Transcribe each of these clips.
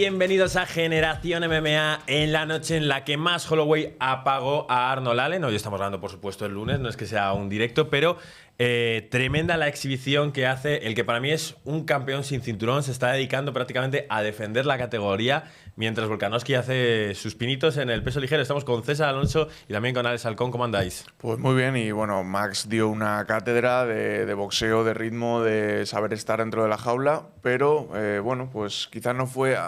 Bienvenidos a Generación MMA en la noche en la que Max Holloway apagó a Arnold Allen. Hoy estamos hablando, por supuesto, el lunes, no es que sea un directo, pero tremenda la exhibición que hace el que para mí es un campeón sin cinturón. Se está dedicando prácticamente a defender la categoría, mientras Volkanovski hace sus pinitos en el peso ligero. Estamos con César Alonso y también con Alex Halcón. ¿Cómo andáis? Pues muy bien, y bueno, Max dio una cátedra de boxeo, de ritmo, de saber estar dentro de la jaula, pero bueno, pues quizás no fue...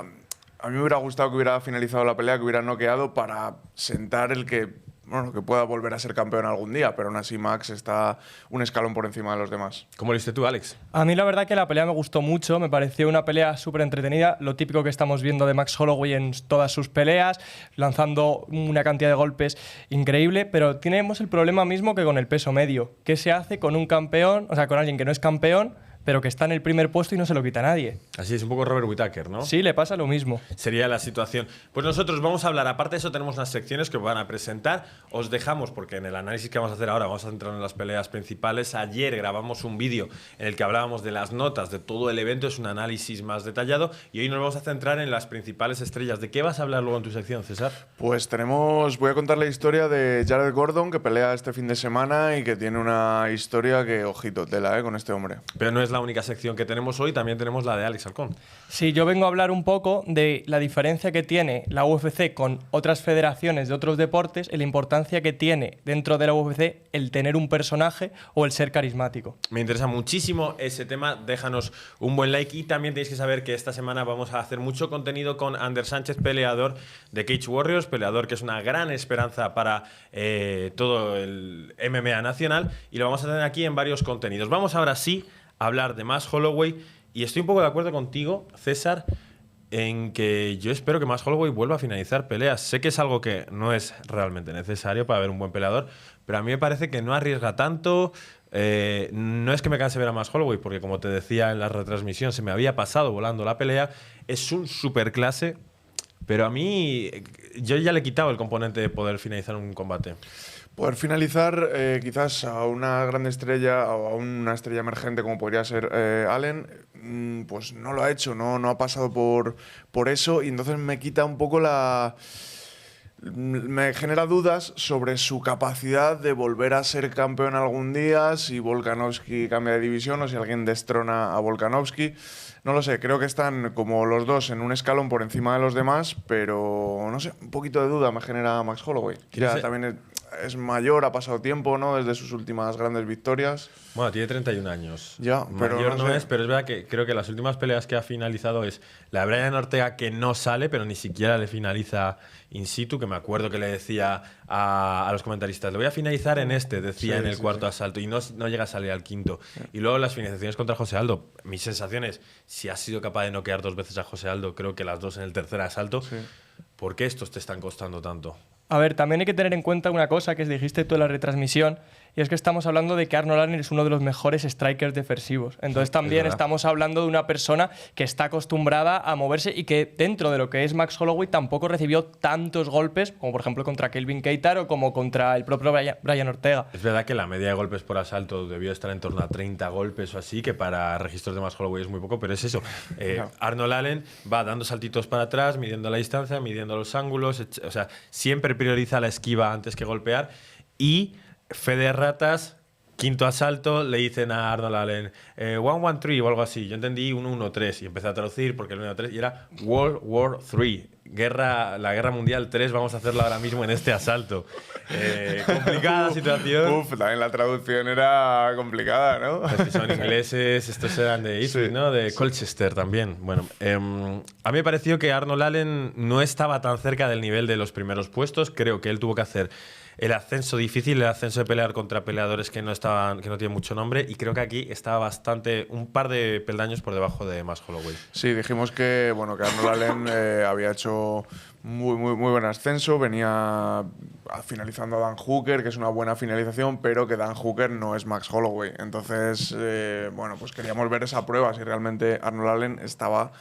A mí me hubiera gustado que hubiera finalizado la pelea, que hubiera noqueado para sentar el que, bueno, que pueda volver a ser campeón algún día, pero aún así Max está un escalón por encima de los demás. ¿Cómo lo viste tú, Alex? A mí la verdad que la pelea me gustó mucho, me pareció una pelea súper entretenida, lo típico que estamos viendo de Max Holloway en todas sus peleas, lanzando una cantidad de golpes increíble, pero tenemos el problema mismo que con el peso medio. ¿Qué se hace con un campeón, o sea, con alguien que no es campeón, pero que está en el primer puesto y no se lo quita a nadie? Así es, un poco Robert Whittaker, ¿no? Sí, le pasa lo mismo. Sería la situación. Pues nosotros vamos a hablar, aparte de eso tenemos unas secciones que van a presentar. Os dejamos, porque en el análisis que vamos a hacer ahora vamos a entrar en las peleas principales. Ayer grabamos un vídeo en el que hablábamos de las notas de todo el evento, es un análisis más detallado, y hoy nos vamos a centrar en las principales estrellas. ¿De qué vas a hablar luego en tu sección, César? Pues voy a contar la historia de Jared Gordon, que pelea este fin de semana y que tiene una historia que, ojito, tela, con este hombre. Pero no es la única sección que tenemos hoy, también tenemos la de Alex Halcón. Sí, yo vengo a hablar un poco de la diferencia que tiene la UFC con otras federaciones de otros deportes y la importancia que tiene dentro de la UFC el tener un personaje o el ser carismático. Me interesa muchísimo ese tema, déjanos un buen like, y también tenéis que saber que esta semana vamos a hacer mucho contenido con Ander Sánchez, peleador de Cage Warriors, peleador que es una gran esperanza para todo el MMA nacional, y lo vamos a tener aquí en varios contenidos. Vamos ahora sí a hablar de Max Holloway, y estoy un poco de acuerdo contigo, César, en que yo espero que Max Holloway vuelva a finalizar peleas. Sé que es algo que no es realmente necesario para ver un buen peleador, pero a mí me parece que no arriesga tanto. No es que me canse ver a Max Holloway, porque como te decía en la retransmisión, se me había pasado volando la pelea. Es un superclase, pero a mí yo ya le he quitado el componente de poder finalizar un combate. Poder finalizar quizás a una gran estrella o a una estrella emergente como podría ser Allen, pues no lo ha hecho, no ha pasado por eso, y entonces me quita un poco me genera dudas sobre su capacidad de volver a ser campeón algún día, si Volkanovski cambia de división o si alguien destrona a Volkanovski. No lo sé, creo que están como los dos en un escalón por encima de los demás, pero no sé, un poquito de duda me genera Max Holloway. Ya también es mayor, ha pasado tiempo, ¿no?, desde sus últimas grandes victorias. Bueno, tiene 31 años. Ya, pero mayor no sé. es, pero es verdad que creo que las últimas peleas que ha finalizado es la de Brian Ortega, que no sale, pero ni siquiera le finaliza in situ, que me acuerdo que le decía a los comentaristas, lo voy a finalizar en decía en el cuarto asalto, y no llega a salir al quinto. Y luego las finalizaciones contra José Aldo, mis sensaciones, si has sido capaz de noquear 2 veces a José Aldo, creo que las 2 en el tercer asalto, ¿por qué estos te están costando tanto? A ver, también hay que tener en cuenta una cosa que dijiste tú en la retransmisión, y es que estamos hablando de que Arnold Allen es uno de los mejores strikers defensivos. Entonces también estamos hablando de una persona que está acostumbrada a moverse y que dentro de lo que es Max Holloway tampoco recibió tantos golpes como por ejemplo contra Kelvin Keitar o como contra el propio Brian Ortega. Es verdad que la media de golpes por asalto debió estar en torno a 30 golpes o así, que para registros de Max Holloway es muy poco, pero es eso. Arnold Allen va dando saltitos para atrás, midiendo la distancia, midiendo los ángulos, o sea, siempre prioriza la esquiva antes que golpear. Y fe de ratas, quinto asalto, le dicen a Arnold Allen 1-1-3 o algo así. Yo entendí 1-1-3 y empecé a traducir porque el 1-3 y era World War III. La Guerra Mundial 3, vamos a hacerla ahora mismo en este asalto. Complicada situación. También la traducción era complicada, ¿no? Es que son ingleses, estos eran de Ipswich, ¿no? De Colchester también. Bueno, a mí me pareció que Arnold Allen no estaba tan cerca del nivel de los primeros puestos. Creo que él tuvo que hacer el ascenso difícil, el ascenso de pelear contra peleadores que no tienen mucho nombre, y creo que aquí estaba un par de peldaños por debajo de Max Holloway. Sí, dijimos que Arnold Allen había hecho muy buen ascenso, venía finalizando a Dan Hooker, que es una buena finalización, pero que Dan Hooker no es Max Holloway. Entonces, pues queríamos ver esa prueba, si realmente Arnold Allen estaba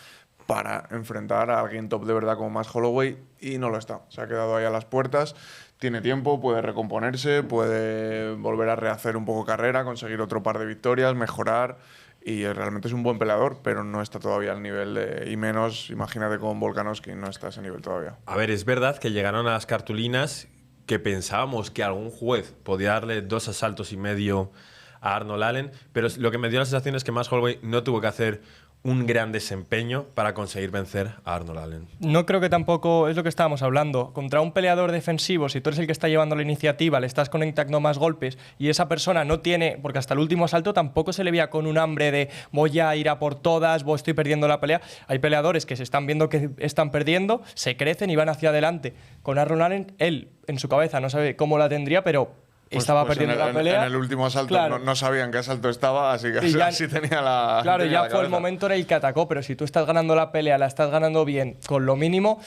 para enfrentar a alguien top de verdad como Max Holloway, y no lo está. Se ha quedado ahí a las puertas. Tiene tiempo, puede recomponerse, puede volver a rehacer un poco carrera, conseguir otro par de victorias, mejorar Y realmente es un buen peleador, pero no está todavía al nivel de... Y menos, imagínate con Volkanovski, no está a ese nivel todavía. A ver, es verdad que llegaron a las cartulinas que pensábamos que algún juez podía darle 2 asaltos y medio a Arnold Allen, pero lo que me dio la sensación es que Max Holloway no tuvo que hacer un gran desempeño para conseguir vencer a Arnold Allen. No creo que tampoco es lo que estábamos hablando. Contra un peleador defensivo, si tú eres el que está llevando la iniciativa, le estás conectando más golpes y esa persona no tiene, porque hasta el último asalto tampoco se le veía con un hambre de voy a ir a por todas, estoy perdiendo la pelea. Hay peleadores que se están viendo que están perdiendo, se crecen y van hacia adelante. Con Arnold Allen, él en su cabeza no sabe cómo la tendría, pero estaba perdiendo la pelea. En el último asalto claro. no sabían qué asalto estaba, así que ya, así tenía la. Claro, tenía ya la fue el cabeza. momento en el que atacó, pero si tú estás ganando la pelea, la estás ganando bien, con lo mínimo,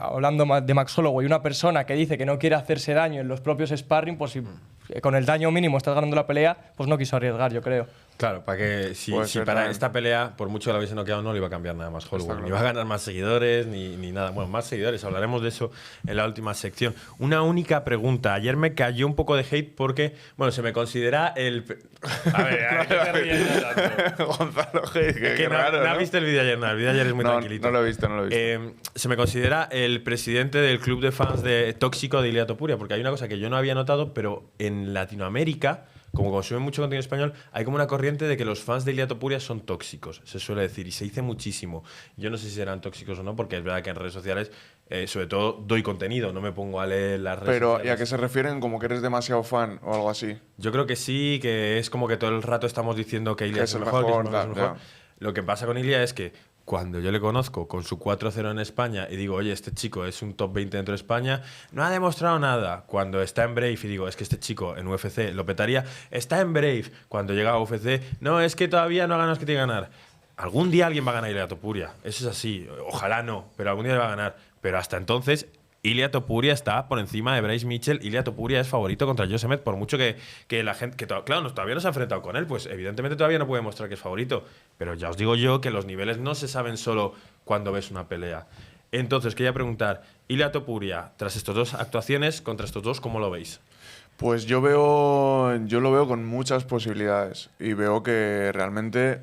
hablando de Max Holloway, una persona que dice que no quiere hacerse daño en los propios sparring, pues si con el daño mínimo estás ganando la pelea, pues no quiso arriesgar, yo creo. Claro, para que si para también. esta pelea, por mucho que la hubiese noqueado, no le iba a cambiar nada más Holloway. Ni va a ganar más seguidores, ni nada. Bueno, más seguidores, hablaremos de eso en la última sección. Una única pregunta. Ayer me cayó un poco de hate porque, bueno, se me considera el... A ver, ¿qué te ríes tanto? Gonzalo, qué no, raro, no has ¿no? visto el vídeo ayer, no. El vídeo ayer es muy tranquilito. No lo he visto, no lo he visto. Se me considera el presidente del club de fans de tóxico de Ilia Topuria, porque hay una cosa que yo no había notado, pero en Latinoamérica, como consumen mucho contenido español, hay como una corriente de que los fans de Ilia Topuria son tóxicos, se suele decir, y se dice muchísimo. Yo no sé si serán tóxicos o no, porque es verdad que en redes sociales, sobre todo, doy contenido, no me pongo a leer las redes Pero, sociales. ¿y a qué se refieren? ¿Como que eres demasiado fan o algo así? Yo creo que sí, que es como que todo el rato estamos diciendo que Ilia es el mejor, que es el mejor, que es el mejor. Lo que pasa con Ilia es que cuando yo le conozco con su 4-0 en España y digo, oye, este chico es un top 20 dentro de España, no ha demostrado nada. Cuando está en Brave y digo, es que este chico en UFC lo petaría, está en Brave. Cuando llega a UFC, no, es que todavía no ha ganado, es que tiene que ganar. Algún día alguien va a ganar Ilia Topuria. Eso es así. Ojalá no, pero algún día le va a ganar. Pero hasta entonces, Ilia Topuria está por encima de Bryce Mitchell. Ilia Topuria es favorito contra Joe, por mucho que la gente... claro, todavía no se ha enfrentado con él, pues evidentemente todavía no puede mostrar que es favorito. Pero ya os digo yo que los niveles no se saben solo cuando ves una pelea. Entonces, quería preguntar, Ilia Topuria, tras estas 2 actuaciones, contra estos 2, ¿cómo lo veis? Pues yo lo veo con muchas posibilidades y veo que realmente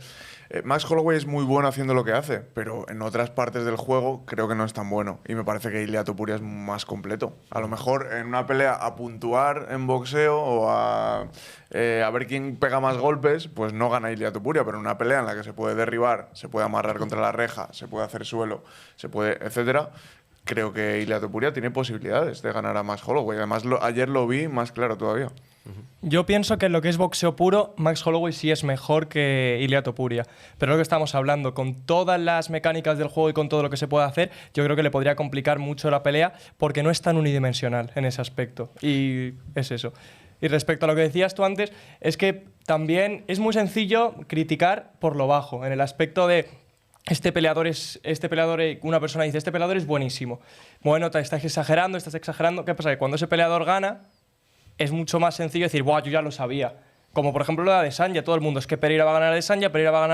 Max Holloway es muy bueno haciendo lo que hace, pero en otras partes del juego creo que no es tan bueno y me parece que Ilia Topuria es más completo. A lo mejor en una pelea a puntuar en boxeo o a ver quién pega más golpes, pues no gana Ilia Topuria, pero en una pelea en la que se puede derribar, se puede amarrar contra la reja, se puede hacer suelo, se puede, etcétera. Creo que Ilia Topuria tiene posibilidades de ganar a Max Holloway. Además, ayer lo vi más claro todavía. Yo pienso que en lo que es boxeo puro, Max Holloway sí es mejor que Ilia Topuria. Pero lo que estamos hablando, con todas las mecánicas del juego y con todo lo que se puede hacer, yo creo que le podría complicar mucho la pelea porque no es tan unidimensional en ese aspecto. Y es eso. Y respecto a lo que decías tú antes, es que también es muy sencillo criticar por lo bajo, en el aspecto de... Una persona dice, este peleador es buenísimo. Bueno, estás exagerando. ¿Qué pasa? Que cuando ese peleador gana, es mucho más sencillo decir, ¡buah, yo ya lo sabía! Como por ejemplo lo de Adesanya, todo el mundo, es que Pereira va a ganar a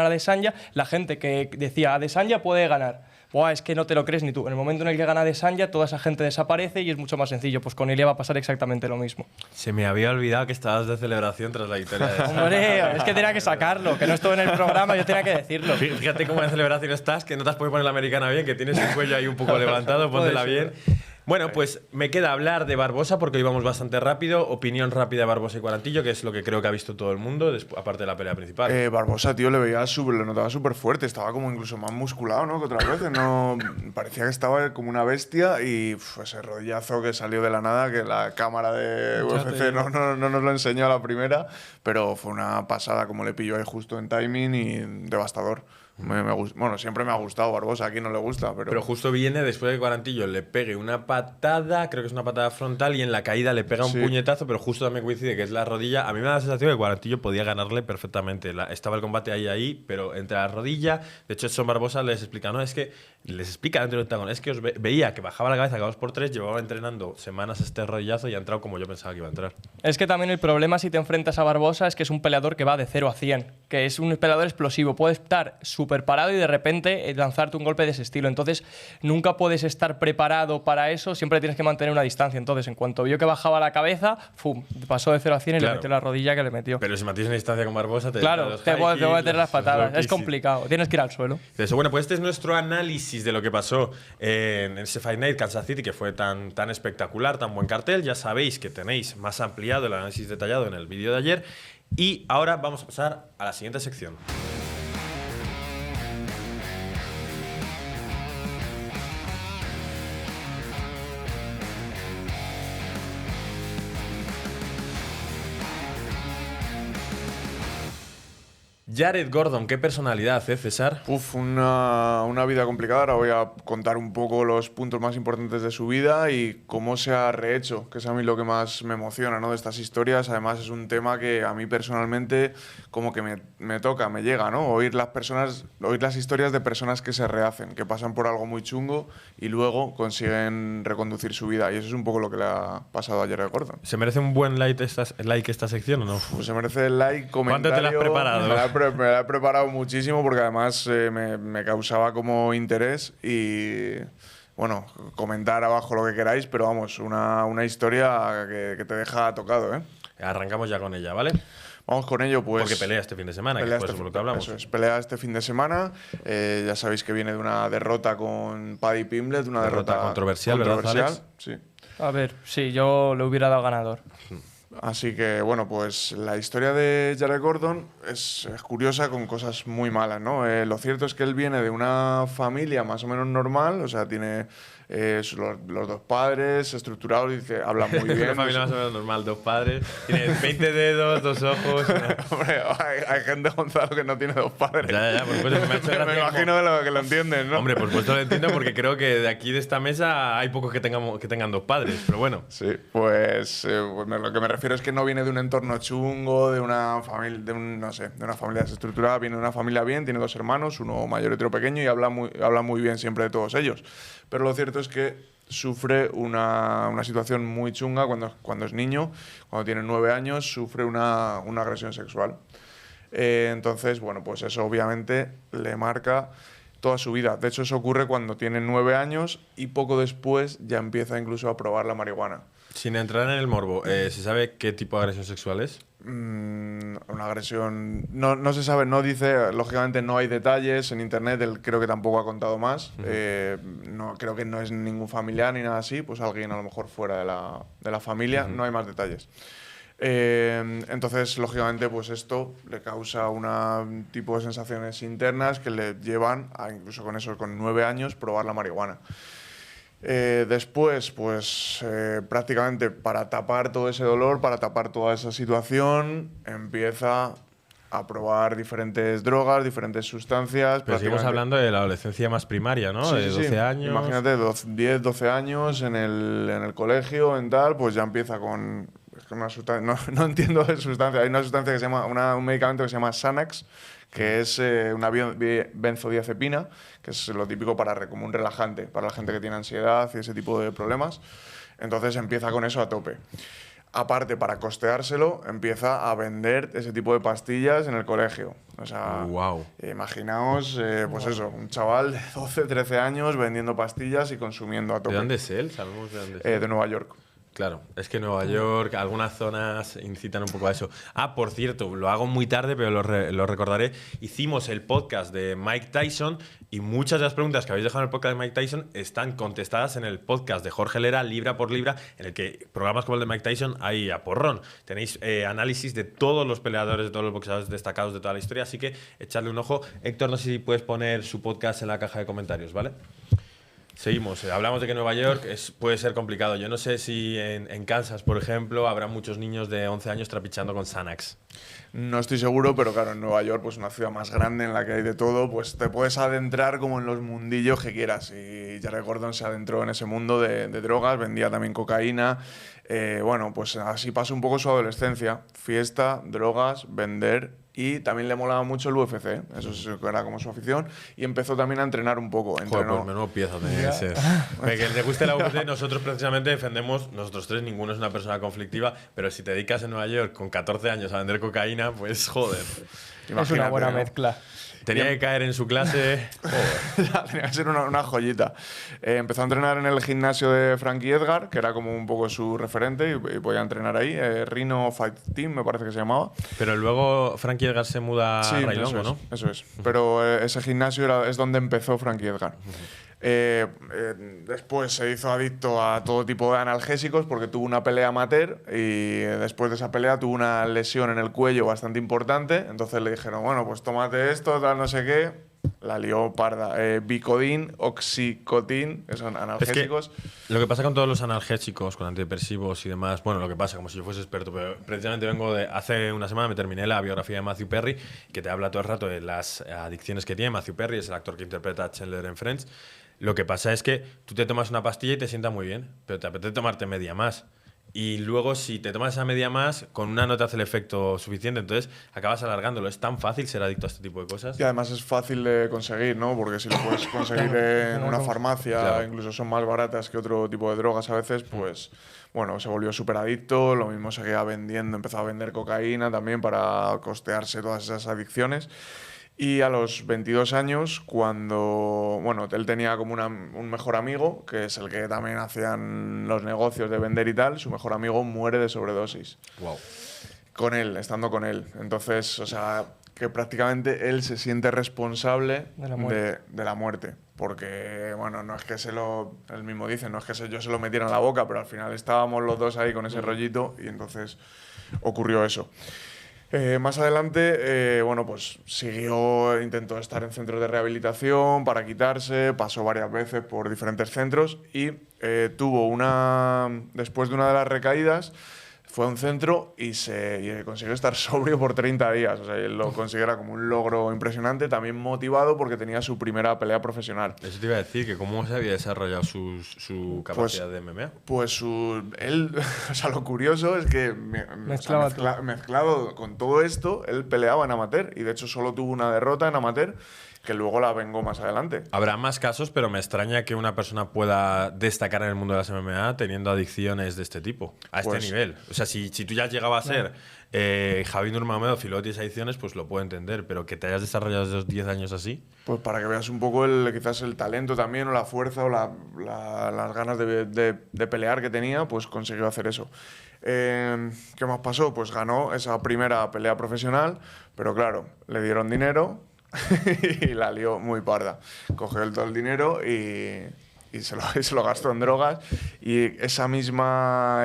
Adesanya, la gente que decía, Adesanya puede ganar. Buah, es que no te lo crees ni tú. En el momento en el que gana Adesanya, toda esa gente desaparece y es mucho más sencillo. Pues con Ilia va a pasar exactamente lo mismo. Se me había olvidado que estabas de celebración tras la victoria de Hombre, es que tenía que sacarlo, que no estuve en el programa, yo tenía que decirlo. Fíjate cómo de celebración estás, que no te has podido poner la americana bien, que tienes el cuello ahí un poco levantado, póntela bien. Bueno, pues me queda hablar de Barbosa porque hoy vamos bastante rápido. Opinión rápida de Barbosa y Cuarantillo, que es lo que creo que ha visto todo el mundo, aparte de la pelea principal. Barbosa, tío, lo notaba súper fuerte. Estaba como incluso más musculado, ¿no? Que otras veces. No, parecía que estaba como una bestia y ese rodillazo que salió de la nada, que la cámara de UFC no nos lo enseñó a la primera, pero fue una pasada como le pilló ahí justo en timing y devastador. Bueno, siempre me ha gustado Barbosa, a quien no le gusta. Pero justo viene después de que Cuarantillo le pegue una patada, creo que es una patada frontal, y en la caída le pega un puñetazo, pero justo también coincide que es la rodilla. A mí me da la sensación de que Cuarantillo podía ganarle perfectamente. Estaba el combate ahí, pero entre la rodilla. De hecho, Edson Barbosa les explica, no, es que les explica dentro del octágono, es que os veía que bajaba la cabeza cada 2x3, llevaba entrenando semanas este rodillazo y ha entrado como yo pensaba que iba a entrar. Es que también el problema si te enfrentas a Barbosa es que es un peleador que va de 0 a 100, que es un peleador explosivo, puede estar súper súper parado y de repente lanzarte un golpe de ese estilo. Entonces, nunca puedes estar preparado para eso, siempre tienes que mantener una distancia. Entonces, en cuanto vio que bajaba la cabeza, ¡fum!, pasó de 0 a 100 y le metió la rodilla que le metió. Pero si mantienes una distancia con Barbosa, te voy a meter las patadas. Es complicado, tienes que ir al suelo. Eso, bueno, pues este es nuestro análisis de lo que pasó en ese Fight Night Kansas City, que fue tan espectacular, tan buen cartel. Ya sabéis que tenéis más ampliado el análisis detallado en el vídeo de ayer. Y ahora vamos a pasar a la siguiente sección. Jared Gordon, qué personalidad, César. Una vida complicada. Ahora voy a contar un poco los puntos más importantes de su vida y cómo se ha rehecho, que es a mí lo que más me emociona, ¿no?, de estas historias. Además, es un tema que a mí personalmente como que me toca, me llega, ¿no? Oír las historias de personas que se rehacen, que pasan por algo muy chungo y luego consiguen reconducir su vida. Y eso es un poco lo que le ha pasado a Jared Gordon. ¿Se merece un buen like esta sección o no? Pues se merece el like, comentario. ¿Cuánto te lo has preparado? Me la he preparado muchísimo porque además me causaba como interés y, bueno, comentar abajo lo que queráis, pero vamos, una historia que te deja tocado, ¿eh? Arrancamos ya con ella, ¿vale? Vamos con ello, pues. Porque pelea este fin de semana, que después por lo que hablamos. Eso es, pelea este fin de semana. Ya sabéis que viene de una derrota con Paddy Pimblett, una derrota controversial, ¿verdad, Alex? Sí. A ver, sí, yo le hubiera dado ganador. Así que, bueno, pues la historia de Jared Gordon es curiosa, con cosas muy malas, ¿no? Lo cierto es que él viene de una familia más o menos normal, o sea, tiene los dos padres estructurados, dice, habla muy bien. Una familia más o menos normal, 2 padres, tiene 20 dedos, 2 ojos. Hombre, hay gente, Gonzalo, que no tiene 2 padres. Ya, por supuesto. Me imagino que lo entienden, ¿no? Hombre, por supuesto lo entiendo, porque creo que de aquí, de esta mesa, hay pocos que tengan 2 padres, pero bueno. Sí, pues lo que me refiero es que no viene de un entorno chungo, de una familia, de una familia desestructurada, viene de una familia bien, tiene 2 hermanos, uno mayor y otro pequeño, y habla muy bien siempre de todos ellos. Pero lo cierto es que sufre una situación muy chunga cuando es niño, cuando tiene 9 años, sufre una agresión sexual. Entonces, bueno, pues eso obviamente le marca toda su vida. De hecho, eso ocurre cuando tiene 9 años y poco después ya empieza incluso a probar la marihuana. Sin entrar en el morbo, ¿se sabe qué tipo de agresión sexual es? Una agresión... No se sabe, no dice, lógicamente no hay detalles en internet, él creo que tampoco ha contado más. No, creo que no es ningún familiar ni nada así, pues alguien a lo mejor fuera de la familia, no hay más detalles. Entonces, lógicamente, pues esto le causa un tipo de sensaciones internas que le llevan a, incluso con 9 años, probar la marihuana. Después, pues prácticamente para tapar todo ese dolor, para tapar toda esa situación, empieza a probar diferentes drogas, diferentes sustancias. Pero seguimos hablando de la adolescencia más primaria, ¿no? Sí, de 12 años. Imagínate, 10, 12 años en el colegio, en tal, pues ya empieza con una sustancia, no entiendo de sustancia, hay una sustancia que se llama, un medicamento que se llama Xanax, que es una benzodiazepina, que es lo típico como un relajante para la gente que tiene ansiedad y ese tipo de problemas. Entonces empieza con eso a tope. Aparte, para costeárselo, empieza a vender ese tipo de pastillas en el colegio. O sea, imaginaos, pues eso, un chaval de 12, 13 años vendiendo pastillas y consumiendo a tope. ¿De dónde es él? ¿Sabemos de dónde es él? De Nueva York. Claro, es que Nueva York, algunas zonas incitan un poco a eso. Ah, por cierto, lo hago muy tarde, pero lo recordaré. Hicimos el podcast de Mike Tyson y muchas de las preguntas que habéis dejado en el podcast de Mike Tyson están contestadas en el podcast de Jorge Lera, Libra por Libra, en el que programas como el de Mike Tyson hay a porrón. Tenéis análisis de todos los peleadores, de todos los boxeadores destacados de toda la historia, así que echadle un ojo. Héctor, no sé si puedes poner su podcast en la caja de comentarios, ¿vale? Seguimos. Hablamos de que Nueva York puede ser complicado. Yo no sé si en Kansas, por ejemplo, habrá muchos niños de 11 años trapichando con Xanax. No estoy seguro, pero claro, en Nueva York, pues una ciudad más grande en la que hay de todo, pues te puedes adentrar como en los mundillos que quieras. Y Jared Gordon se adentró en ese mundo de drogas, vendía también cocaína. Bueno, pues así pasó un poco su adolescencia. Fiesta, drogas, vender. Y también le molaba mucho el UFC, eso era como su afición, y empezó también a entrenar un poco. Joder, pues menudo pieza tiene que ser. Que le guste la UFC, nosotros precisamente defendemos, nosotros tres, ninguno es una persona conflictiva, pero si te dedicas en Nueva York con 14 años a vender cocaína, pues joder. Es una buena mezcla. Tenía que caer en su clase. Tenía que ser una joyita. Empezó a entrenar en el gimnasio de Frankie Edgar, que era como un poco su referente, y podía entrenar ahí. Rhino Fight Team, me parece que se llamaba. Pero luego Frankie Edgar se muda a Railongo, ¿no? Eso es. Pero ese gimnasio es donde empezó Frankie Edgar. Después se hizo adicto a todo tipo de analgésicos porque tuvo una pelea amateur y después de esa pelea tuvo una lesión en el cuello bastante importante. Entonces le dijeron, bueno, pues tómate esto, tal, no sé qué. La lió parda. Bicodin, oxicotin, que son analgésicos. Es que lo que pasa con todos los analgésicos, con antidepresivos y demás, bueno, lo que pasa, como si yo fuese experto, pero precisamente vengo de hace una semana, me terminé la biografía de Matthew Perry, que te habla todo el rato de las adicciones que tiene. Matthew Perry es el actor que interpreta a Chandler en Friends. Lo que pasa es que tú te tomas una pastilla y te sienta muy bien, pero te apetece tomarte media más. Y luego, si te tomas esa media más, con una no te hace el efecto suficiente, entonces acabas alargándolo. Es tan fácil ser adicto a este tipo de cosas. Y además es fácil de conseguir, ¿no? Porque si lo puedes conseguir en una farmacia, incluso son más baratas que otro tipo de drogas a veces, pues bueno, se volvió súper adicto. Lo mismo seguía vendiendo, empezó a vender cocaína también para costearse todas esas adicciones. Y a los 22 años, cuando bueno, él tenía como un mejor amigo, que es el que también hacían los negocios de vender y tal, su mejor amigo muere de sobredosis. Wow. Con él, estando con él. Entonces, o sea, que prácticamente él se siente responsable de la muerte. Porque, bueno, no es que él mismo dice, no es que yo se lo metiera en la boca, pero al final estábamos los dos ahí con ese rollito y entonces ocurrió eso. Más adelante, bueno, pues intentó estar en centros de rehabilitación para quitarse, pasó varias veces por diferentes centros y después de una de las recaídas, fue a un centro y consiguió estar sobrio por 30 días. O sea, él lo considera como un logro impresionante, también motivado porque tenía su primera pelea profesional. Eso te iba a decir, que cómo se había desarrollado su capacidad de MMA. Pues o sea, lo curioso es que mezclado con todo esto, él peleaba en amateur y de hecho solo tuvo una derrota en amateur, que luego la vengó más adelante. Habrá más casos, pero me extraña que una persona pueda destacar en el mundo de las MMA teniendo adicciones de este tipo, a este nivel. O sea, si tú ya llegabas a ser Javi Nurmagomedov y luego tienes adicciones, pues lo puedo entender, pero que te hayas desarrollado desde los 10 años así. Pues para que veas un poco quizás el talento también, o la fuerza, o las ganas de pelear que tenía, pues consiguió hacer eso. ¿Qué más pasó? Pues ganó esa primera pelea profesional, pero claro, le dieron dinero y la lió muy parda. Cogió todo el dinero y se lo gastó en drogas y esa misma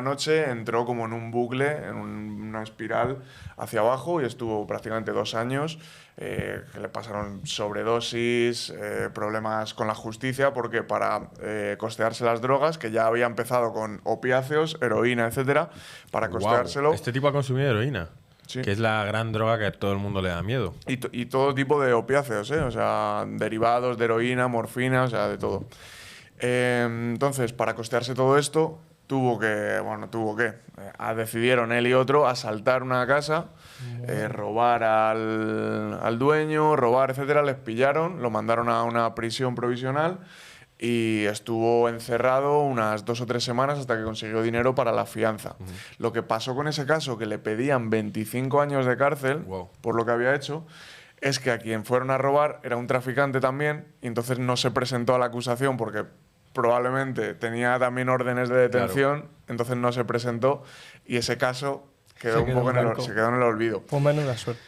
noche entró como en un bucle, en una espiral hacia abajo y estuvo prácticamente 2 años que le pasaron sobredosis, problemas con la justicia porque para costearse las drogas, que ya había empezado con opiáceos, heroína, etcétera, para costeárselo. Este tipo ha consumido heroína. Sí. Que es la gran droga que a todo el mundo le da miedo. Y todo tipo de opiáceos, o sea, derivados de heroína, morfina, o sea, de todo. Entonces, para costearse todo esto, decidieron él y otro asaltar una casa, robar al dueño, etcétera. Les pillaron, lo mandaron a una prisión provisional y estuvo encerrado unas 2 o 3 semanas hasta que consiguió dinero para la fianza. Lo que pasó con ese caso, que le pedían 25 años de cárcel por lo que había hecho, es que a quien fueron a robar era un traficante también y entonces no se presentó a la acusación porque probablemente tenía también órdenes de detención, entonces no se presentó y ese caso se quedó en el olvido. Pues menuda suerte.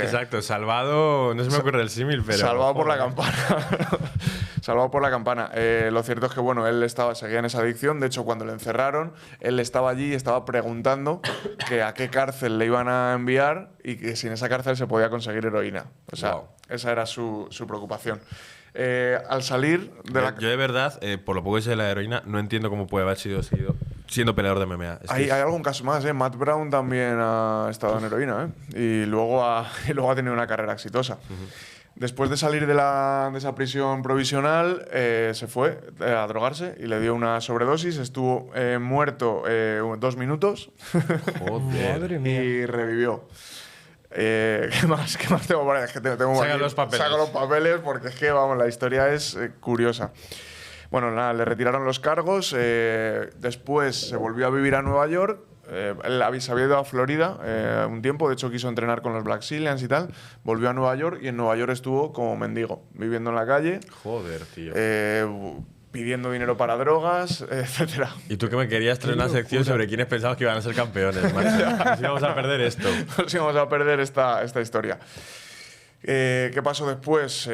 Exacto, salvado, no se me ocurre el símil, pero... Salvado por la campana. Salvado por la campana. Lo cierto es que bueno, él seguía en esa adicción. De hecho, cuando le encerraron, él estaba allí y estaba preguntando que a qué cárcel le iban a enviar y que si en esa cárcel se podía conseguir heroína. O sea, esa era su preocupación. Al salir de Yo de verdad, por lo poco que sé de la heroína, no entiendo cómo puede haber sido siendo peleador de MMA. Hay algún caso más, ¿eh? Matt Brown también ha estado en heroína, ¿eh? Y luego ha tenido una carrera exitosa. Después de salir de esa prisión provisional, se fue a drogarse y le dio una sobredosis. Estuvo muerto 2 minutos. Joder. Madre mía. Y revivió. ¿Qué más tengo por ahí? Es que tengo Saca aquí, los papeles. saco los papeles porque es que, vamos, la historia es curiosa. Bueno, nada, le retiraron los cargos. Después se volvió a vivir a Nueva York. él se había ido a Florida un tiempo, de hecho quiso entrenar con los Black Zillions y tal, volvió a Nueva York y en Nueva York estuvo como mendigo, viviendo en la calle. Joder, tío. Pidiendo dinero para drogas, etcétera. Y tú que me querías traer una sección sobre quiénes pensabas que iban a ser campeones, macho. Nos íbamos a perder esto. Nos íbamos a perder esta historia. ¿Qué pasó después?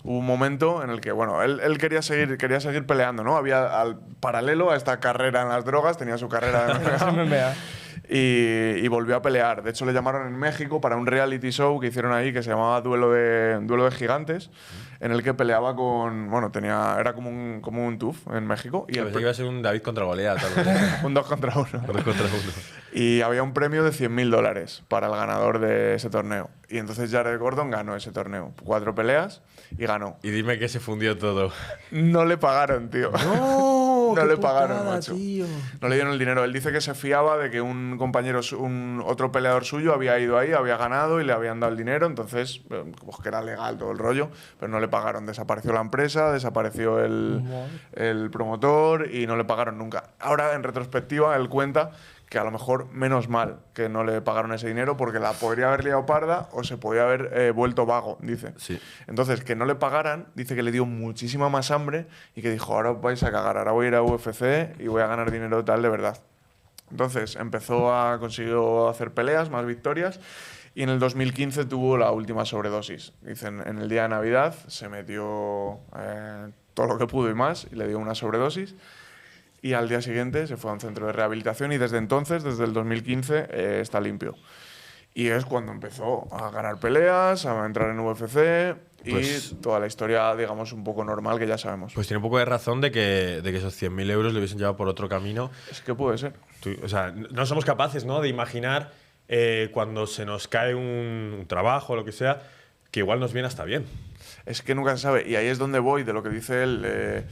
Hubo un momento en el que, bueno, él quería seguir peleando, ¿no? Había al paralelo a esta carrera en las drogas, tenía su carrera de MMA. Y volvió a pelear. De hecho, le llamaron en México para un reality show que hicieron ahí que se llamaba Duelo de Gigantes, en el que peleaba con... Bueno, era como un TUF en México. Y iba a ser un David contra Goliat. Un 2 contra 1. 2 contra 1. Y había un premio de $100.000 para el ganador de ese torneo. Y entonces Jared Gordon ganó ese torneo. 4 peleas y ganó. Y dime que se fundió todo. No le pagaron, tío. No le pagaron, macho. Tío. No le dieron el dinero. Él dice que se fiaba de que un compañero, otro peleador suyo había ido ahí, había ganado y le habían dado el dinero. Entonces, pues que era legal todo el rollo, pero no le pagaron. Desapareció la empresa, desapareció el promotor y no le pagaron nunca. Ahora, en retrospectiva, él cuenta que a lo mejor menos mal que no le pagaron ese dinero porque la podría haber liado parda o se podía haber vuelto vago, dice. Sí. Entonces, que no le pagaran, dice que le dio muchísima más hambre y que dijo, ahora os vais a cagar, ahora voy a ir a UFC y voy a ganar dinero tal de verdad. Entonces, consiguió hacer peleas, más victorias, y en el 2015 tuvo la última sobredosis. Dicen, en el día de Navidad se metió todo lo que pudo y más y le dio una sobredosis. Y al día siguiente se fue a un centro de rehabilitación y desde entonces, desde el 2015, está limpio. Y es cuando empezó a ganar peleas, a entrar en UFC y toda la historia, digamos, un poco normal que ya sabemos. Pues tiene un poco de razón de que esos 100.000 euros le hubiesen llevado por otro camino. Es que puede ser. O sea, no somos capaces, ¿no?, de imaginar cuando se nos cae un trabajo o lo que sea, que igual nos viene hasta bien. Es que nunca se sabe. Y ahí es donde voy, de lo que dice él.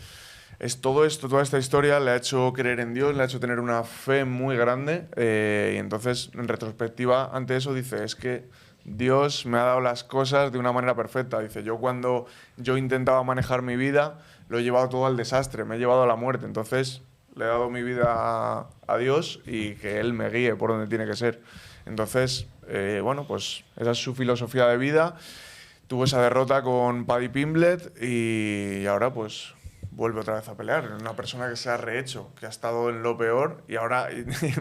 Es todo esto, toda esta historia le ha hecho creer en Dios, le ha hecho tener una fe muy grande y entonces, en retrospectiva, ante eso dice, es que Dios me ha dado las cosas de una manera perfecta. Dice, cuando yo intentaba manejar mi vida, lo he llevado todo al desastre, me he llevado a la muerte. Entonces, le he dado mi vida a Dios y que Él me guíe por donde tiene que ser. Entonces, bueno, pues esa es su filosofía de vida. Tuvo esa derrota con Paddy Pimblett y ahora, pues... vuelve otra vez a pelear. Una persona que se ha rehecho, que ha estado en lo peor y ahora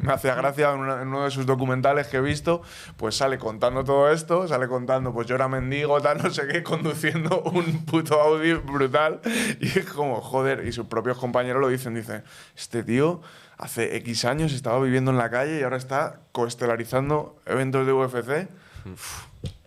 me hacía gracia en uno de sus documentales que he visto, pues sale contando todo esto, sale contando, pues yo era mendigo, tal, no sé qué, conduciendo un puto Audi brutal y es como, joder, y sus propios compañeros lo dicen, este tío hace X años estaba viviendo en la calle y ahora está coestelarizando eventos de UFC.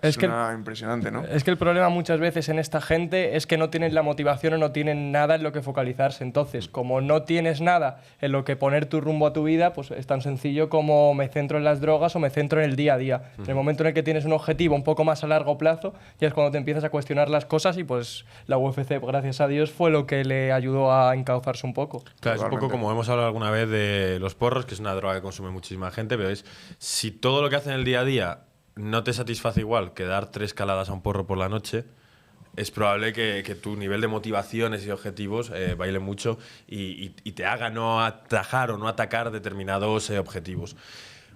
Es impresionante, ¿no? Es que el problema muchas veces en esta gente es que no tienen la motivación o no tienen nada en lo que focalizarse. Entonces, como no tienes nada en lo que poner tu rumbo a tu vida, pues es tan sencillo como me centro en las drogas o me centro en el día a día. En el momento en el que tienes un objetivo un poco más a largo plazo, ya es cuando te empiezas a cuestionar las cosas y pues la UFC, gracias a Dios, fue lo que le ayudó a encauzarse un poco. Claro, es un poco como hemos hablado alguna vez de los porros, que es una droga que consume muchísima gente, pero es si todo lo que hacen en el día a día no te satisface igual que dar 3 caladas a un porro por la noche, es probable que tu nivel de motivaciones y objetivos baile mucho y te haga no atajar o no atacar determinados objetivos.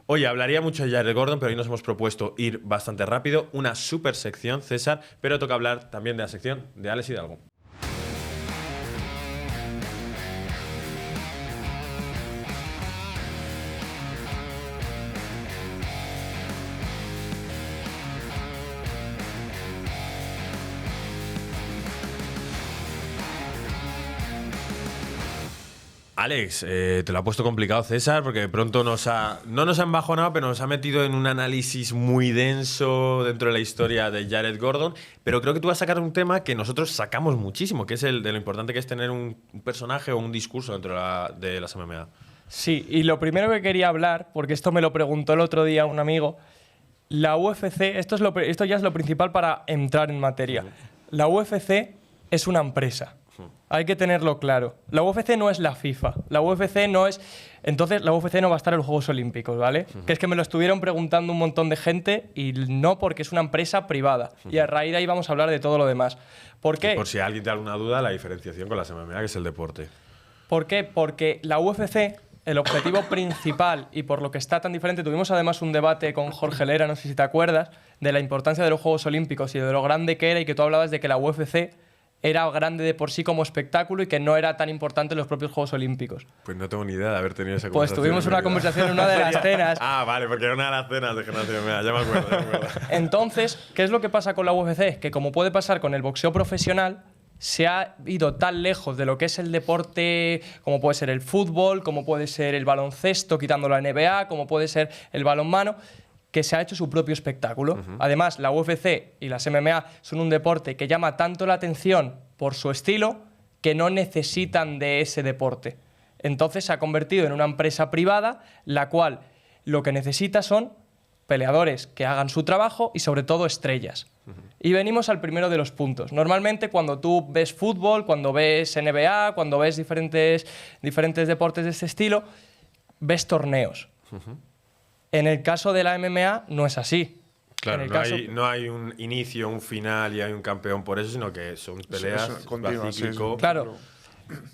Oye, hablaría mucho de Jared Gordon, pero hoy nos hemos propuesto ir bastante rápido. Una super sección, César, pero toca hablar también de la sección de Alex Hidalgo. Alex, te lo ha puesto complicado César porque de pronto no nos ha embajonado, pero nos ha metido en un análisis muy denso dentro de la historia de Jared Gordon. Pero creo que tú vas a sacar un tema que nosotros sacamos muchísimo, que es el de lo importante que es tener un personaje o un discurso dentro de las MMA. Sí, y lo primero que quería hablar, porque esto me lo preguntó el otro día un amigo, la UFC, esto ya es lo principal para entrar en materia. La UFC es una empresa. Hay que tenerlo claro. La UFC no es la FIFA. La UFC no es... Entonces, la UFC no va a estar en los Juegos Olímpicos, ¿vale? Que es que me lo estuvieron preguntando un montón de gente y no porque es una empresa privada. Y a raíz de ahí vamos a hablar de todo lo demás. ¿Por qué? Y por si alguien tiene alguna duda, la diferenciación con las MMA, que es el deporte. ¿Por qué? Porque la UFC, el objetivo principal y por lo que está tan diferente, tuvimos además un debate con Jorge Lera, no sé si te acuerdas, de la importancia de los Juegos Olímpicos y de lo grande que era, y que tú hablabas de que la UFC era grande de por sí como espectáculo y que no era tan importante en los propios Juegos Olímpicos. Pues no tengo ni idea de haber tenido esa Pues conversación. tuvimos una conversación en una de las cenas. Ah, vale, porque era una de las cenas de Generación MMA, ya me acuerdo. Entonces, ¿qué es lo que pasa con la UFC? Que como puede pasar con el boxeo profesional, se ha ido tan lejos de lo que es el deporte, como puede ser el fútbol, como puede ser el baloncesto, quitando la NBA, como puede ser el balonmano, que se ha hecho su propio espectáculo. Además, la UFC y las MMA son un deporte que llama tanto la atención por su estilo que no necesitan de ese deporte. Entonces se ha convertido en una empresa privada, la cual lo que necesita son peleadores que hagan su trabajo y sobre todo estrellas. Y venimos al primero de los puntos. Normalmente cuando tú ves fútbol, cuando ves NBA, cuando ves diferentes deportes de este estilo, ves torneos. En el caso de la MMA no es así. Claro, no hay un inicio, un final y hay un campeón por eso, sino que son peleas continuas. Claro.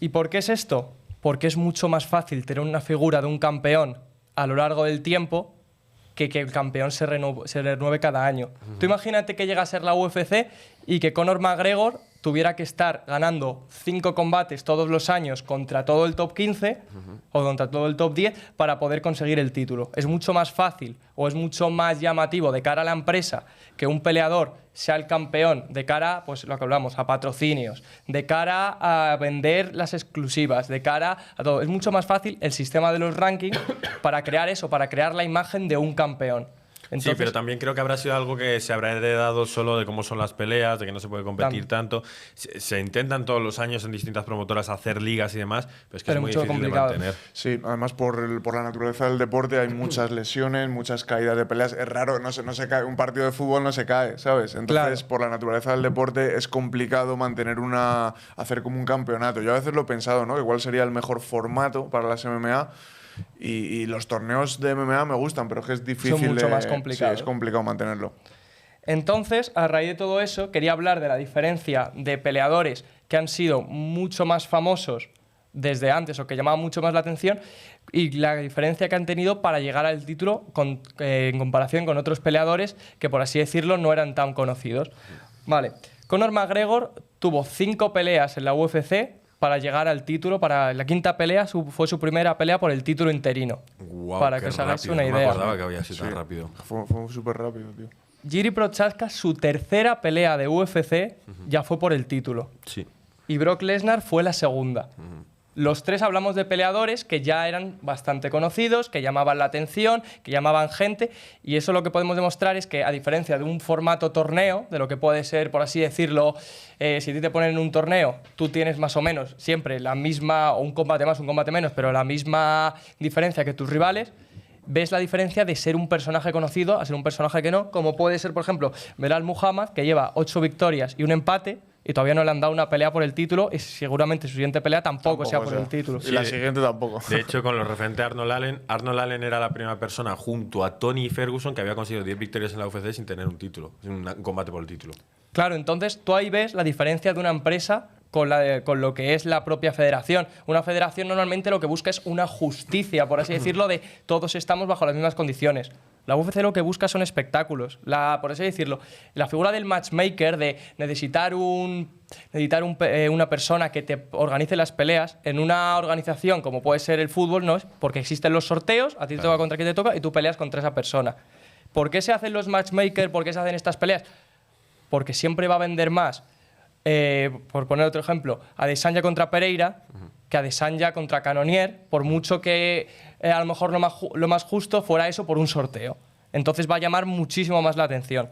¿Y por qué es esto? Porque es mucho más fácil tener una figura de un campeón a lo largo del tiempo que el campeón se renueve cada año. Tú imagínate que llega a ser la UFC y que Conor McGregor tuviera que estar ganando 5 combates todos los años contra todo el top 15 o contra todo el top 10 para poder conseguir el título. Es mucho más fácil o es mucho más llamativo de cara a la empresa que un peleador sea el campeón de cara, pues lo que hablamos, a patrocinios, de cara a vender las exclusivas, de cara a todo. Es mucho más fácil el sistema de los rankings para crear eso, para crear la imagen de un campeón. Entonces, sí, pero también creo que habrá sido algo que se habrá heredado solo de cómo son las peleas, de que no se puede competir tanto. Se intentan todos los años en distintas promotoras hacer ligas y demás, pero es que es muy difícil de mantener. Sí, además por la naturaleza del deporte hay muchas lesiones, muchas caídas de peleas. Es raro, no se cae, un partido de fútbol no se cae, ¿sabes? Entonces, por la naturaleza del deporte es complicado mantener hacer como un campeonato. Yo a veces lo he pensado, ¿no? Igual sería el mejor formato para las MMA. Y los torneos de MMA me gustan, pero es que es difícil. Son mucho más complicados. Sí, es complicado mantenerlo. Entonces, a raíz de todo eso, quería hablar de la diferencia de peleadores que han sido mucho más famosos desde antes o que llamaban mucho más la atención y la diferencia que han tenido para llegar al título en comparación con otros peleadores que, por así decirlo, no eran tan conocidos. Vale. Conor McGregor tuvo 5 peleas en la UFC para llegar al título. Para la 5ª pelea fue su primera pelea por el título interino. Wow, para que os hagáis una idea. No me acordaba que había sido tan rápido. Fue súper rápido, tío. Jiri Prochazka, su 3ª pelea de UFC ya fue por el título. Sí. Y Brock Lesnar fue la 2ª. Los 3 hablamos de peleadores que ya eran bastante conocidos, que llamaban la atención, que llamaban gente, y eso lo que podemos demostrar es que, a diferencia de un formato torneo, de lo que puede ser, por así decirlo, si a ti te ponen en un torneo, tú tienes más o menos siempre la misma, o un combate más, un combate menos, pero la misma diferencia que tus rivales. Ves la diferencia de ser un personaje conocido a ser un personaje que no, como puede ser, por ejemplo, Belal Muhammad, que lleva 8 victorias y un empate, y todavía no le han dado una pelea por el título, y seguramente su siguiente pelea tampoco sea por el título. Y la siguiente tampoco. De hecho, con lo referente a Arnold Allen era la primera persona junto a Tony Ferguson que había conseguido 10 victorias en la UFC sin tener un título, sin un combate por el título. Claro, entonces tú ahí ves la diferencia de una empresa con lo que es la propia federación. Una federación normalmente lo que busca es una justicia, por así decirlo, de todos estamos bajo las mismas condiciones. La UFC lo que busca son espectáculos. Por así decirlo, la figura del matchmaker, de necesitar una persona que te organice las peleas en una organización como puede ser el fútbol, no es porque existen los sorteos, a ti te toca contra quien te toca y tú peleas contra esa persona. ¿Por qué se hacen los matchmakers? ¿Por qué se hacen estas peleas? Porque siempre va a vender más. Por poner otro ejemplo, Adesanya contra Pereira que Adesanya contra Cannonier, por mucho que a lo mejor lo más justo fuera eso por un sorteo. Entonces va a llamar muchísimo más la atención.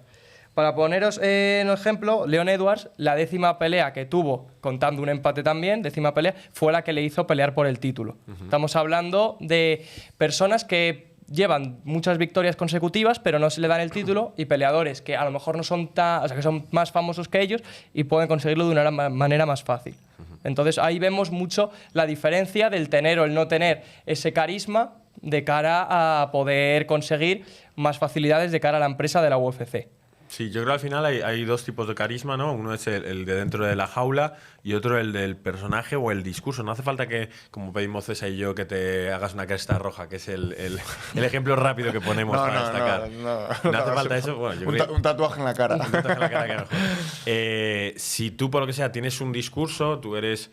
Para poneros un ejemplo, Leon Edwards, la 10ª pelea que tuvo, contando un empate también, 10ª pelea, fue la que le hizo pelear por el título. Estamos hablando de personas que llevan muchas victorias consecutivas, pero no se le dan el título, y peleadores que a lo mejor no son que son más famosos que ellos y pueden conseguirlo de una manera más fácil. Entonces ahí vemos mucho la diferencia del tener o el no tener ese carisma de cara a poder conseguir más facilidades de cara a la empresa de la UFC. Sí, yo creo que al final hay dos tipos de carisma, ¿no? Uno es el de dentro de la jaula y otro el del personaje o el discurso. No hace falta que, como pedimos César y yo, que te hagas una cresta roja, que es el ejemplo rápido que ponemos para destacar. No hace falta eso. Bueno, yo creo que un tatuaje en la cara. un tatuaje en la cara que mejor. Si tú, por lo que sea, tienes un discurso, tú eres,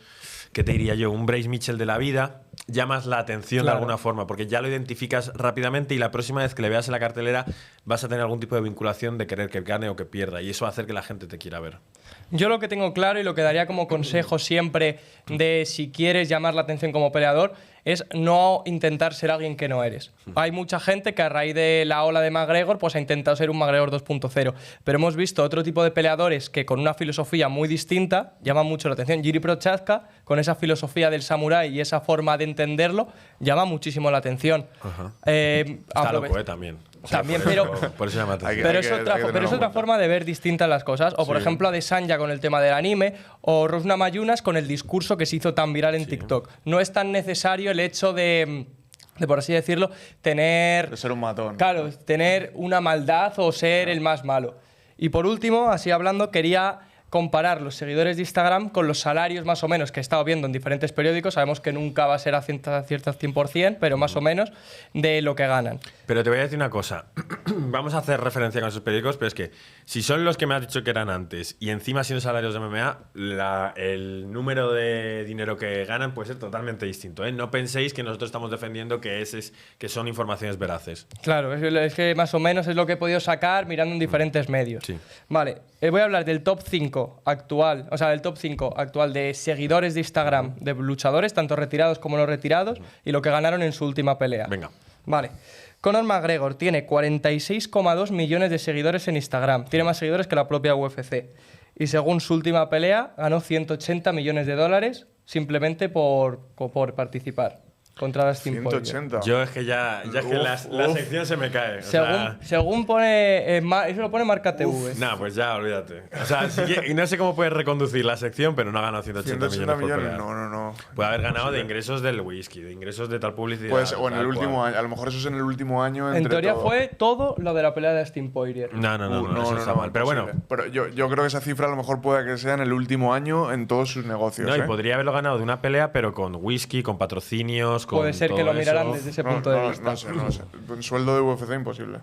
¿qué te diría yo? Un Bryce Mitchell de la vida, llamas la atención de alguna forma, porque ya lo identificas rápidamente y la próxima vez que le veas en la cartelera vas a tener algún tipo de vinculación de querer que gane o que pierda, y eso va a hacer que la gente te quiera ver. Yo lo que tengo claro y lo que daría como consejo siempre de si quieres llamar la atención como peleador es no intentar ser alguien que no eres. Hay mucha gente que a raíz de la ola de McGregor pues ha intentado ser un McGregor 2.0, pero hemos visto otro tipo de peleadores que con una filosofía muy distinta llaman mucho la atención. Jiří Procházka, con esa filosofía del samurái y esa forma de entenderlo, llama muchísimo la atención. Está loco, también. O sea, También, por eso llama la atención. Pero es otra forma de ver distintas las cosas. O, por ejemplo, Adesanya con el tema del anime, o Rosna Mayunas con el discurso que se hizo tan viral en TikTok. No es tan necesario el hecho de, por así decirlo, tener... De ser un matón. Claro, tener una maldad o ser el más malo. Y por último, así hablando, quería comparar los seguidores de Instagram con los salarios más o menos que he estado viendo en diferentes periódicos. Sabemos que nunca va a ser a ciertas 100%, pero más o menos de lo que ganan. Pero te voy a decir una cosa. Vamos a hacer referencia con esos periódicos, pero es que si son los que me has dicho que eran antes y encima siendo salarios de MMA, el número de dinero que ganan puede ser totalmente distinto, ¿eh? No penséis que nosotros estamos defendiendo que son informaciones veraces. Claro, es que más o menos es lo que he podido sacar mirando en diferentes medios. Sí. Vale, voy a hablar del top 5 actual, o sea, del top 5 actual de seguidores de Instagram de luchadores, tanto retirados como no retirados, y lo que ganaron en su última pelea. Venga. Vale. Conor McGregor tiene 46,2 millones de seguidores en Instagram. Tiene más seguidores que la propia UFC. Y según su última pelea, ganó 180 millones de dólares simplemente por participar contra Dustin Poirier. 180. Yo es que ya es que la sección se me cae. Según pone... eso lo pone Marca TV. No, pues ya, olvídate. O sea, y no sé cómo puedes reconducir la sección, pero no ha ganado 180 millones por pelea. No. Puede haber ganado de ingresos del whisky, de ingresos de tal publicidad. Pues, o en el último año. A lo mejor eso es en el último año. En teoría fue todo lo de la pelea de Dustin Poirier. No, eso está mal. Pero bueno. Pero yo creo que esa cifra a lo mejor puede que sea en el último año en todos sus negocios. No, y podría haberlo ganado de una pelea, pero con whisky, con patrocinios, con puede ser que lo miraran desde ese punto de vista. No sé. Un sueldo de UFC imposible.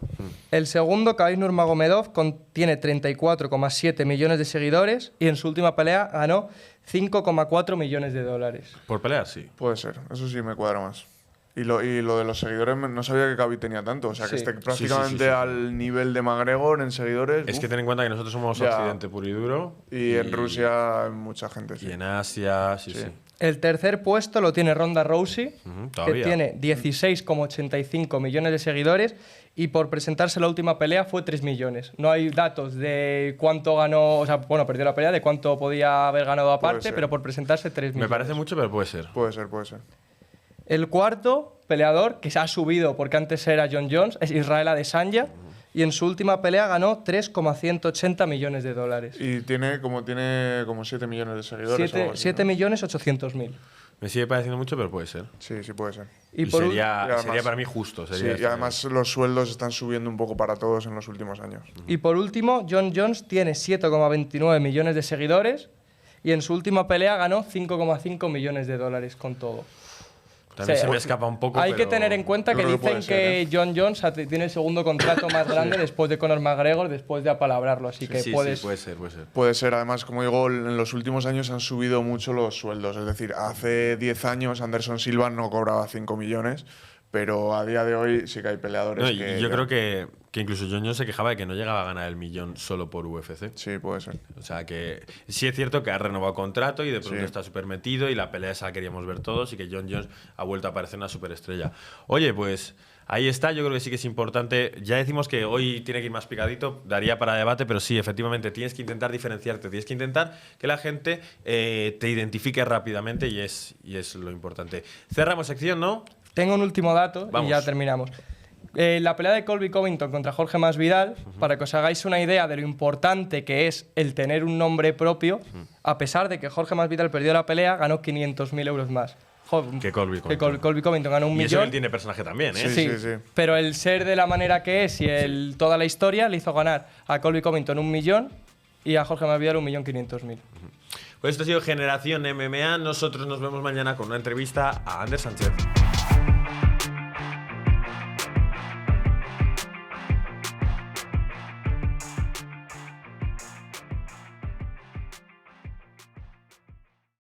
El segundo, Khabib Nurmagomedov, tiene 34,7 millones de seguidores y en su última pelea ganó 5,4 millones de dólares. Por pelear, sí. Puede ser, eso sí me cuadra más. Y lo de los seguidores, no sabía que Khabib tenía tanto. O sea, que esté prácticamente al nivel de McGregor en seguidores. Es que ten en cuenta que nosotros somos Occidente puro y duro. Y en Rusia mucha gente, sí. Y en Asia, sí. El tercer puesto lo tiene Ronda Rousey, que tiene 16,85 millones de seguidores y por presentarse la última pelea fue 3 millones. No hay datos de cuánto ganó, o sea, bueno, perdió la pelea, de cuánto podía haber ganado aparte, pero por presentarse 3 millones. Me parece mucho, pero puede ser. Puede ser. El cuarto peleador, que se ha subido porque antes era Jon Jones, es Israel Adesanya. Y en su última pelea ganó 3,180 millones de dólares. Y tiene como 7 millones de seguidores. 7.800.000. Me sigue pareciendo mucho, pero puede ser. Sí, puede ser. Y sería para mí justo. Y además los sueldos están subiendo un poco para todos en los últimos años. Y por último, Jon Jones tiene 7,29 millones de seguidores y en su última pelea ganó 5,5 millones de dólares con todo. También se me escapa un poco. Hay que tener en cuenta que dicen que Jon Jones tiene el segundo contrato más grande después de Conor McGregor, después de apalabrarlo. Así que puede ser. Puede ser. Además, como digo, en los últimos años han subido mucho los sueldos. Es decir, hace 10 años Anderson Silva no cobraba 5 millones, pero a día de hoy sí que hay peleadores que... Yo creo que incluso Jon Jones se quejaba de que no llegaba a ganar el millón solo por UFC. Sí, puede ser. O sea, que sí es cierto que ha renovado contrato y de pronto está súper metido y la pelea esa la queríamos ver todos y que Jon Jones ha vuelto a parecer una superestrella. Oye, pues ahí está. Yo creo que sí que es importante. Ya decimos que hoy tiene que ir más picadito, daría para debate, pero sí, efectivamente, tienes que intentar diferenciarte. Tienes que intentar que la gente te identifique rápidamente y es lo importante. Cerramos sección, ¿no? Tengo un último dato y ya terminamos. La pelea de Colby Covington contra Jorge Masvidal, para que os hagáis una idea de lo importante que es el tener un nombre propio, a pesar de que Jorge Masvidal perdió la pelea, ganó 500.000 euros más. que Colby Que Covington. Colby Covington gana 1 Y eso que millón. él tiene personaje también, ¿eh? Sí. Pero el ser de la manera que es y toda la historia le hizo ganar a Colby Covington 1 millón y a Jorge Masvidal 1.500.000. Pues esto ha sido Generación MMA. Nosotros nos vemos mañana con una entrevista a Ander Sánchez.